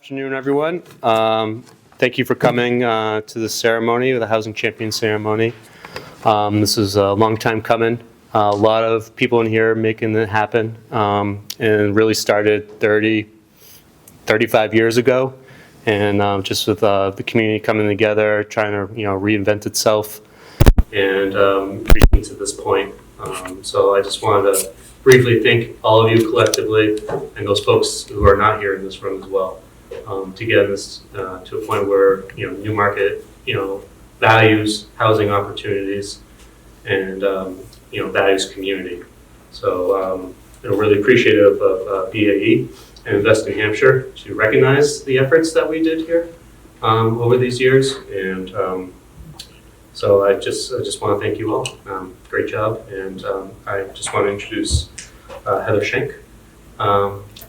Afternoon, everyone. Thank you for coming to the ceremony, the Housing Champion ceremony. This is a long time coming. A lot of people in here making it happen, and really started 35 years ago. And just with the community coming together, trying to reinvent itself, and reaching to this point. So I just wanted to briefly thank all of you collectively, and those folks who are not here in this room as well. To get this to a point where Newmarket values housing opportunities and values community. So really appreciative of BEA and Invest New Hampshire to recognize the efforts that we did here over these years. And so I just want to thank you all. Great job. And I just want to introduce Heather Schenk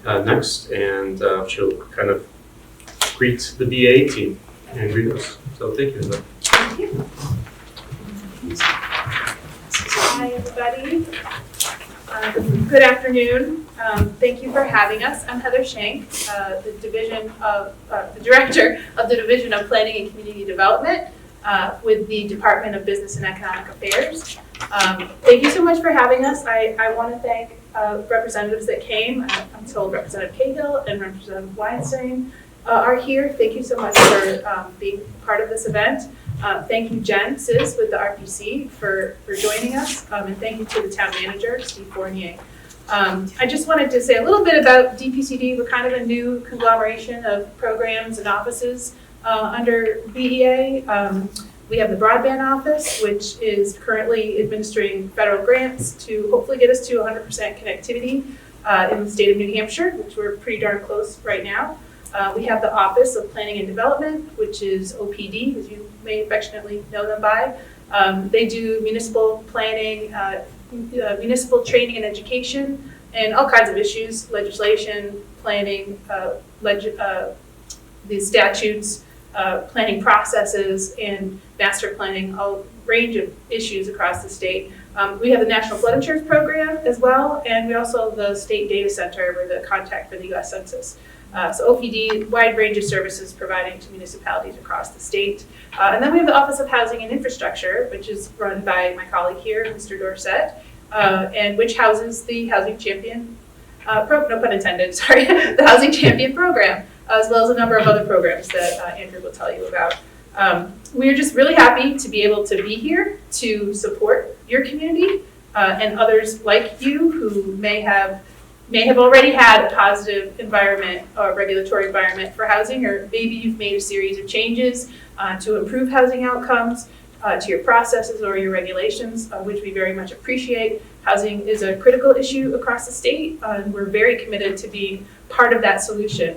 next, and she'll kind of greet the BEA team and greet us. So thank you, Heather. Thank you. Hi, everybody. Good afternoon. Thank you for having us. I'm Heather Schenk, the Director of the Division of Planning and Community Development with the Department of Business and Economic Affairs. Thank you so much for having us. I want to thank representatives that came. I'm told Representative Cahill and Representative Weinstein are here. Thank you so much for being part of this event. Thank you, Jen Sis with the RPC for joining us, and thank you to the town manager, Steve Fournier. I just wanted to say a little bit about DPCD. We're kind of a new conglomeration of programs and offices under BEA. We have the broadband office, which is currently administering federal grants to hopefully get us to 100% connectivity in the state of New Hampshire, which we're pretty darn close right now. We have the Office of Planning and Development, which is OPD, as you may affectionately know them by. They do municipal planning, municipal training and education, and all kinds of issues, legislation, planning, the statutes, planning processes, and master planning, a range of issues across the state. We have the National Flood Insurance Program as well, and we also have the State Data Center, where the contact for the U.S. Census. So OPD, wide range of services providing to municipalities across the state. And then we have the Office of Housing and Infrastructure, which is run by my colleague here, Mr. Dorsett, and which houses the Housing Champion, no pun intended, sorry, the Housing Champion program, as well as a number of other programs that Andrew will tell you about. We are just really happy to be able to be here to support your community and others like you who may have already had a positive environment or regulatory environment for housing, or maybe you've made a series of changes to improve housing outcomes to your processes or your regulations, which we very much appreciate. Housing is a critical issue across the state, and we're very committed to being part of that solution.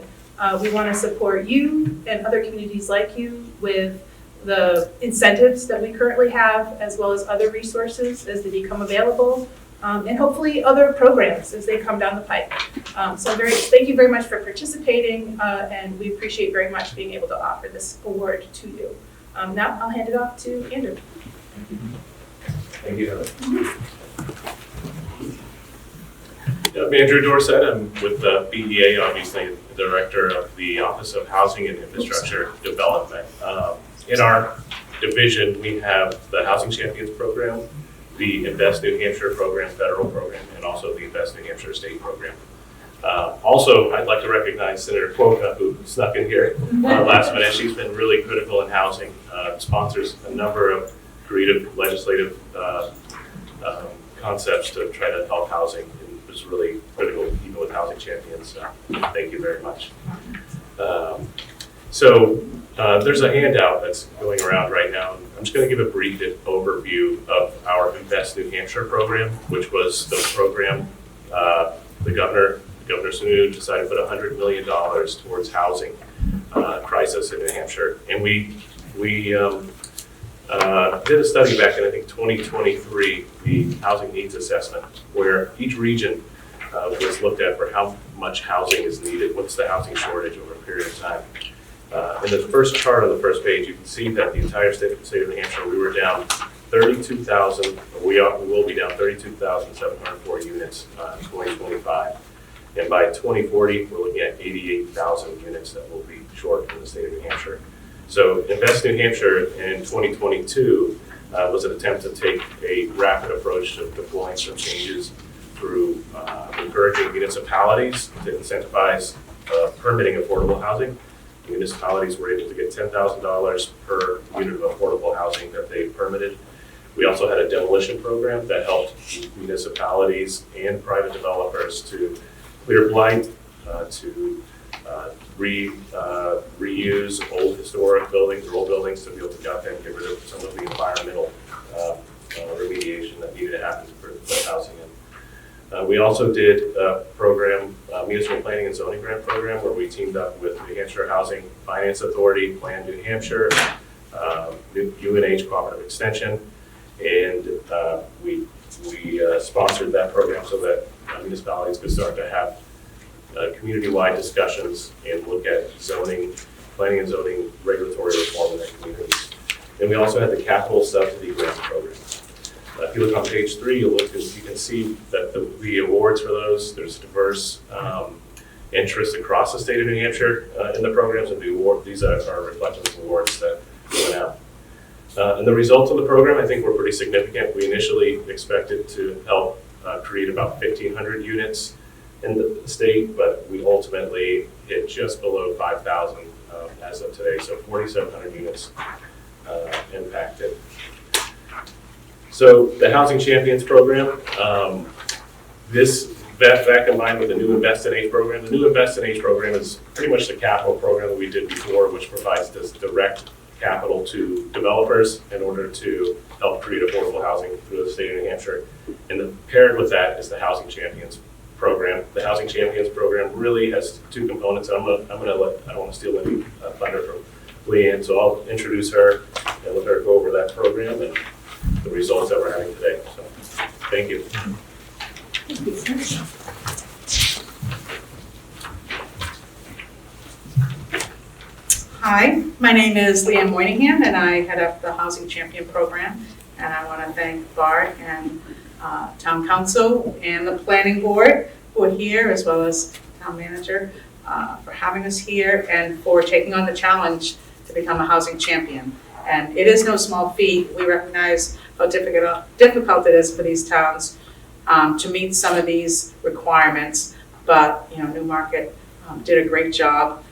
We want to support you and other communities like you with the incentives that we currently have, as well as other resources as they become available. And hopefully other programs as they come down the pipe. So thank you very much for participating, and we appreciate very much being able to offer this award to you. Now I'll hand it off to Andrew. Thank you, Heather. I'm Andrew Dorsett. I'm with the BEA, obviously the Director of the Office of Housing and Infrastructure Development. In our division, we have the Housing Champions Program, the Invest New Hampshire program, federal program, and also the Invest New Hampshire state program. Also, I'd like to recognize Senator Quokka, who snuck in here last minute. She's been really critical in housing, sponsors a number of creative legislative concepts to try to help housing, and was really critical even with Housing Champions. So thank you very much. There's a handout that's going around right now. I'm just going to give a brief overview of our Invest New Hampshire program, which was the program Governor Sununu decided to put $100 million towards housing crisis in New Hampshire. And we did a study back in, I think, 2023, the housing needs assessment, where each region was looked at for how much housing is needed, what's the housing shortage over a period of time. In the first chart on the first page, you can see that the entire state of New Hampshire, we were down 32,000, we will be down 32,704 units in 2025. And by 2040, we're looking at 88,000 units that will be short in the state of New Hampshire. So Invest New Hampshire in 2022 was an attempt to take a rapid approach to deploying some changes through encouraging municipalities to incentivize permitting affordable housing. Municipalities were able to get $10,000 per unit of affordable housing that they permitted. We also had a demolition program that helped municipalities and private developers to clear blight, to reuse old historic buildings or old buildings to be able to gut and get rid of some of the environmental remediation that needed to happen for housing. We also did a program, municipal planning and zoning grant program, where we teamed up with New Hampshire Housing Finance Authority, Plan New Hampshire, UNH Cooperative Extension, and we sponsored that program so that municipalities could start to have community-wide discussions and look at zoning, planning and zoning regulatory reform in their communities. And we also had the capital subsidy grant program. If you look on page 3, you can see that the awards for those, there's diverse interest across the state of New Hampshire in the programs, and these are reflective of awards that went out. And the results of the program, I think, were pretty significant. We initially expected to help create about 1,500 units in the state, but we ultimately hit just below 5,000 as of today, so 4,700 units impacted. So the Housing Champions program, that combined with the new Invest in Age program. The new Invest in Age program is pretty much the capital program that we did before, which provides this direct capital to developers in order to help create affordable housing through the state of New Hampshire. And paired with that is the Housing Champions program. The Housing Champions program really has two components. I don't want to steal any thunder from Leanne, so I'll introduce her and let her go over that program and the results that we're having today. So, thank you. Hi, my name is Leanne Moynihan, and I head up the Housing Champion Program. And I want to thank Bart and Town Council and the Planning Board who are here, as well as Town Manager, for having us here and for taking on the challenge to become a housing champion. And it is no small feat. We recognize how difficult it is for these towns to meet some of these requirements. But Newmarket did a great job.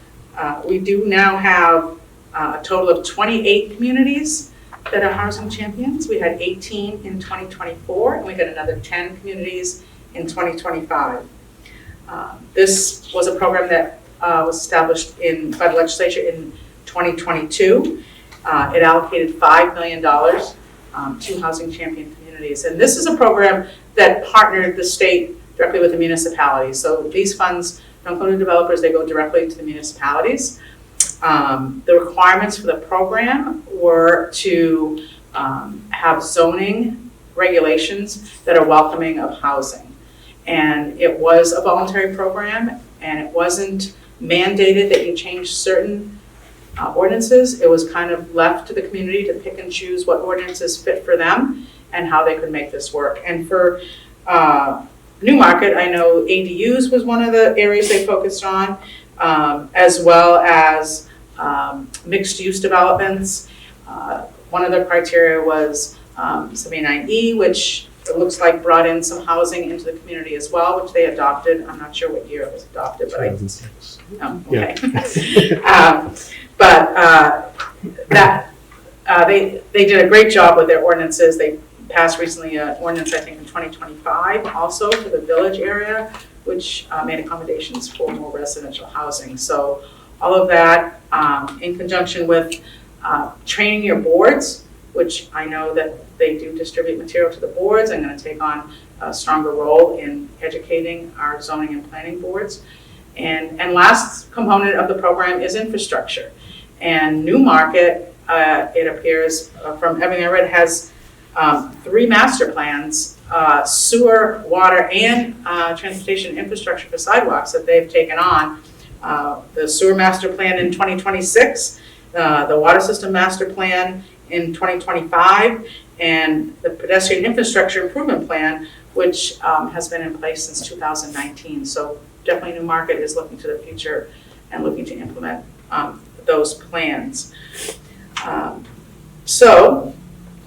We do now have a total of 28 communities that are housing champions. We had 18 in 2024, and we got another 10 communities in 2025. This was a program that was established by the legislature in 2022. It allocated $5 million to housing champion communities. And this is a program that partnered the state directly with the municipalities. So these funds don't go to developers, they go directly to the municipalities. The requirements for the program were to have zoning regulations that are welcoming of housing. And it was a voluntary program, and it wasn't mandated that you change certain ordinances. It was kind of left to the community to pick and choose what ordinances fit for them and how they could make this work. And for Newmarket, I know ADUs was one of the areas they focused on, as well as mixed-use developments. One of the criteria was 79E, which it looks like brought in some housing into the community as well, which they adopted. I'm not sure what year it was adopted, but 2006. okay. They did a great job with their ordinances. They passed recently an ordinance, I think, in 2025, also for the village area, which made accommodations for more residential housing. So all of that in conjunction with training your boards, which I know that they do distribute material to the boards. I'm going to take on a stronger role in educating our zoning and planning boards. And last component of the program is infrastructure. And Newmarket, it appears from everything I read, has 3 master plans, sewer, water, and transportation infrastructure for sidewalks that they've taken on. The sewer master plan in 2026, the water system master plan in 2025, and the pedestrian infrastructure improvement plan which has been in place since 2019. So definitely Newmarket is looking to the future and looking to implement those plans. So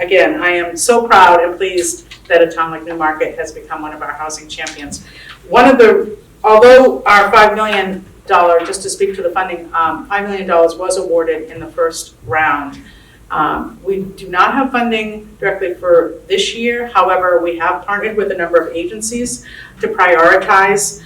again, I am so proud and pleased that a town like Newmarket has become one of our housing champions. Although our $5 million, just to speak to the funding, $5 million was awarded in the first round. We do not have funding directly for this year. However, we have partnered with a number of agencies to prioritize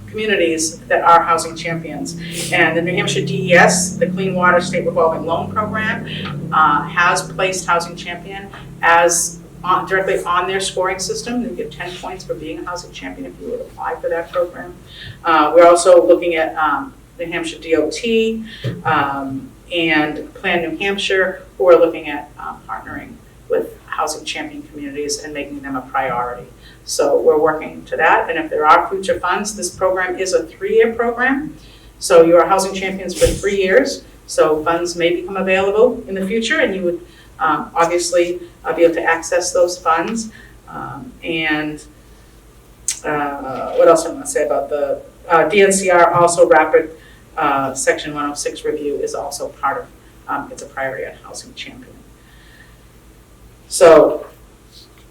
communities that are housing champions. And the New Hampshire DES, the Clean Water State Revolving Loan Program, has placed Housing Champion as directly on their scoring system. You get 10 points for being a housing champion if you would apply for that program. We're also looking at New Hampshire DOT and Plan New Hampshire, who are looking at partnering with housing champion communities and making them a priority. So we're working to that, and if there are future funds, this program is a 3-year program. So you are housing champions for 3 years, so funds may become available in the future, and you would obviously be able to access those funds. And what else I want to say about the DNCR, also rapid Section 106 review is also part of, it's a priority on housing champion. So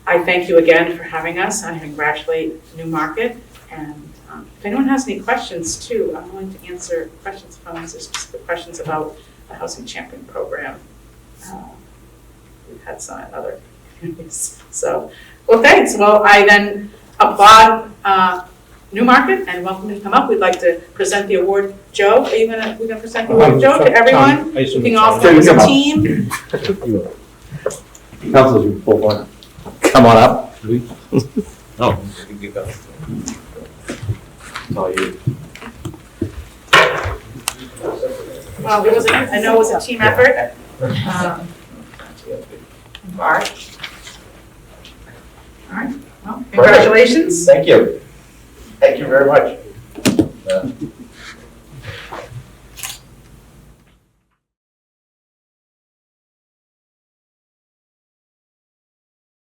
I thank you again for having us. I congratulate Newmarket. And if anyone has any questions too, I'm willing to answer questions from us, specific questions about the Housing Champion Program. We've had some at other communities. So, well, thanks. Well, I then applaud Newmarket and welcome you to come up. We'd like to present the award. Joe, we're going to present the award, Joe, to everyone. You can all form as a team. Councilors, full one. Come on up. Oh, you go. It's all you. Well, I know it was a team effort. Bart. All right. Well, congratulations. Thank you. Thank you very much.